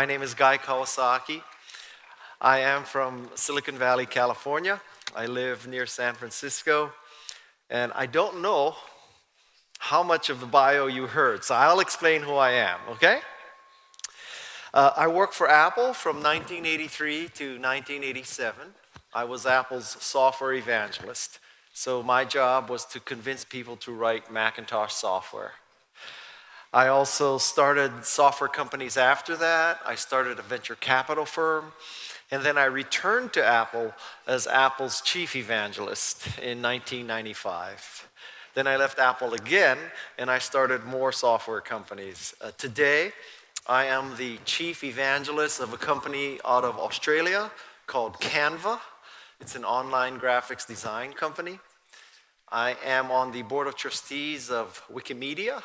My name is Guy Kawasaki. I am from Silicon Valley, California. I live near San Francisco, and I don't know how much of the bio you heard, so I'll explain who I am, okay? I worked for Apple from 1983 to 1987. I was Apple's software evangelist, so my job was to convince people to write Macintosh software. I also started software companies after that. I started a venture capital firm, and then I returned to Apple as Apple's chief evangelist in 1995. Then I left Apple again, and I started more software companies. Today, I am the chief evangelist of a company out of Australia called Canva. It's an online graphics design company. I am on the board of trustees of Wikimedia,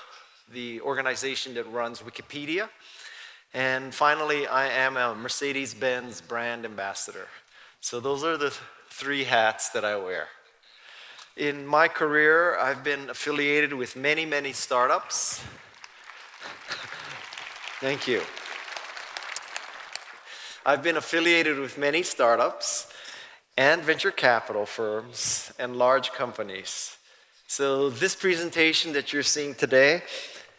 the organization that runs Wikipedia. And finally, I am a Mercedes-Benz brand ambassador. So those are the three hats that I wear. In my career, I've been affiliated with many, many startups. Thank you. I've been affiliated with many startups and venture capital firms and large companies. So this presentation that you're seeing today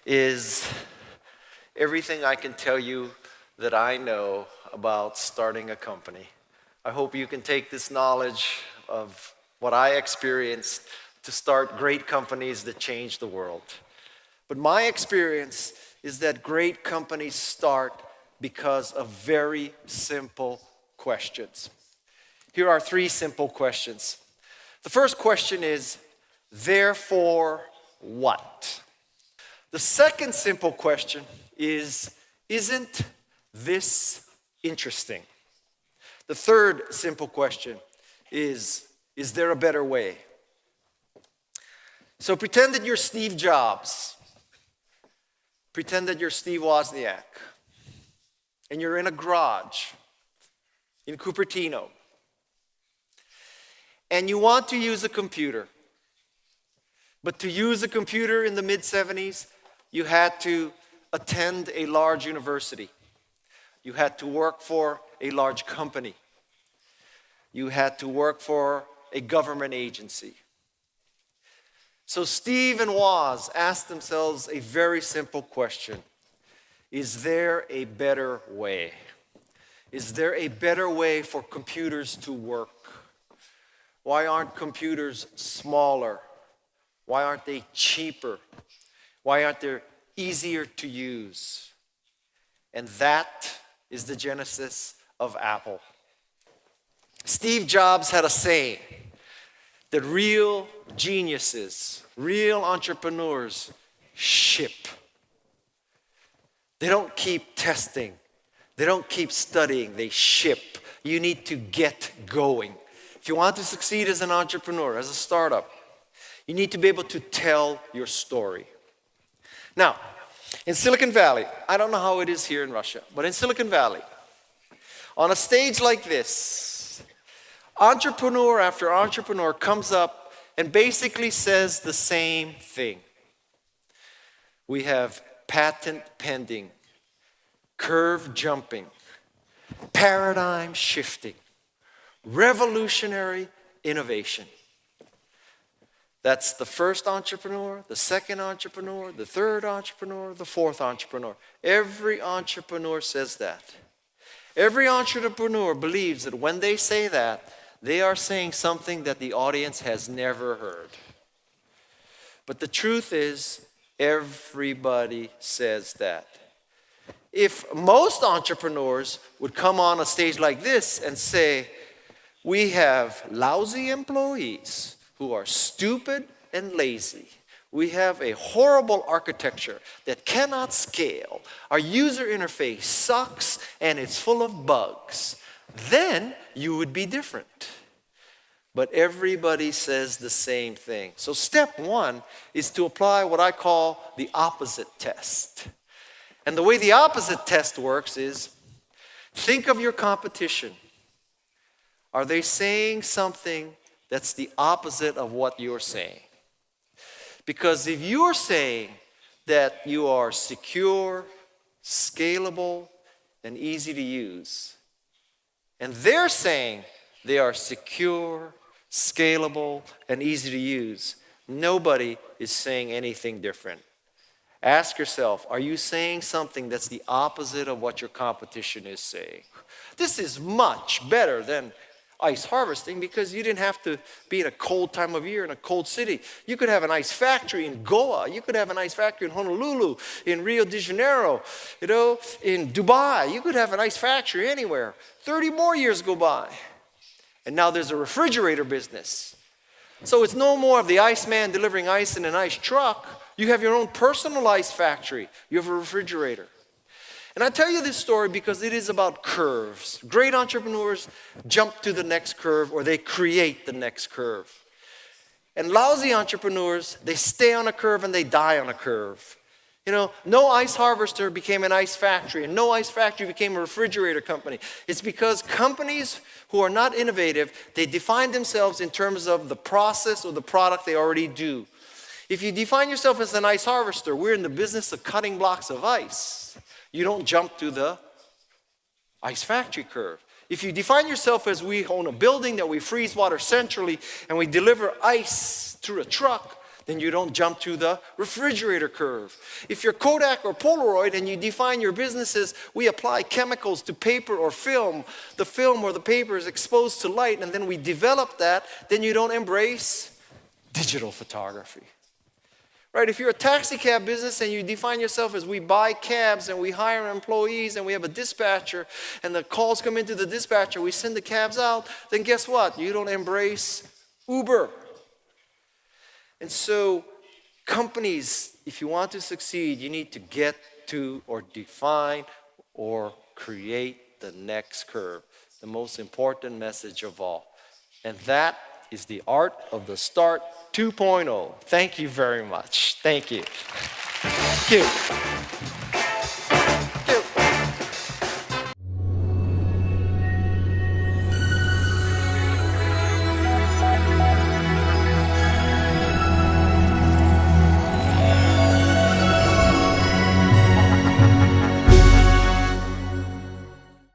is everything I can tell you that I know about starting a company. I hope you can take this knowledge of what I experienced to start great companies that change the world. But my experience is that great companies start because of very simple questions. Here are three simple questions. The first question is, therefore what? The second simple question is, isn't this interesting? The third simple question is there a better way? So pretend that you're Steve Jobs. Pretend that you're Steve Wozniak. And you're in a garage in Cupertino. And you want to use a computer. But to use a computer in the mid-70s, you had to attend a large university. You had to work for a large company. You had to work for a government agency. So Steve and Woz asked themselves a very simple question. Is there a better way? Is there a better way for computers to work? Why aren't computers smaller? Why aren't they cheaper? Why aren't they easier to use? And that is the genesis of Apple. Steve Jobs had a saying that real geniuses, real entrepreneurs ship. They don't keep testing. They don't keep studying. They ship. You need to get going. If you want to succeed as an entrepreneur, as a startup, you need to be able to tell your story. Now, in Silicon Valley, I don't know how it is here in Russia, but in Silicon Valley, on a stage like this, entrepreneur after entrepreneur comes up and basically says the same thing. We have patent pending, curve jumping, paradigm shifting, revolutionary innovation. That's the first entrepreneur, the second entrepreneur, the third entrepreneur, the fourth entrepreneur. Every entrepreneur says that. Every entrepreneur believes that when they say that, they are saying something that the audience has never heard. But the truth is, everybody says that. If most entrepreneurs would come on a stage like this and say, we have lousy employees who are stupid and lazy. We have a horrible architecture that cannot scale. Our user interface sucks and it's full of bugs. Then you would be different. But everybody says the same thing. So step one is to apply what I call the opposite test. And the way the opposite test works is, think of your competition. Are they saying something that's the opposite of what you're saying? Because if you're saying that you are secure, scalable, and easy to use. And they're saying they are secure, scalable, and easy to use. Nobody is saying anything different. Ask yourself, are you saying something that's the opposite of what your competition is saying? This is much better than ice harvesting because you didn't have to be in a cold time of year in a cold city. You could have an ice factory in Goa. You could have an ice factory in Honolulu, in Rio de Janeiro, in Dubai. You could have an ice factory anywhere. 30 more years go by. And now there's a refrigerator business. So it's no more of the Iceman delivering ice in an ice truck. You have your own personal ice factory. You have a refrigerator. And I tell you this story because it is about curves. Great entrepreneurs jump to the next curve or they create the next curve. And lousy entrepreneurs, they stay on a curve and they die on a curve. No ice harvester became an ice factory and no ice factory became a refrigerator company. It's because companies who are not innovative, they define themselves in terms of the process or the product they already do. If you define yourself as an ice harvester, we're in the business of cutting blocks of ice. You don't jump to the ice factory curve. If you define yourself as we own a building that we freeze water centrally and we deliver ice through a truck, then you don't jump to the refrigerator curve. If you're Kodak or Polaroid and you define your business as we apply chemicals to paper or film, the film or the paper is exposed to light and then we develop that, then you don't embrace digital photography. Right, if you're a taxi cab business and you define yourself as we buy cabs and we hire employees and we have a dispatcher and the calls come into the dispatcher, we send the cabs out, then guess what? You don't embrace Uber. And so companies, if you want to succeed, you need to get to or define or create the next curve, the most important message of all. And that is the art of the start 2.0. Thank you very much. Thank you. Thank you.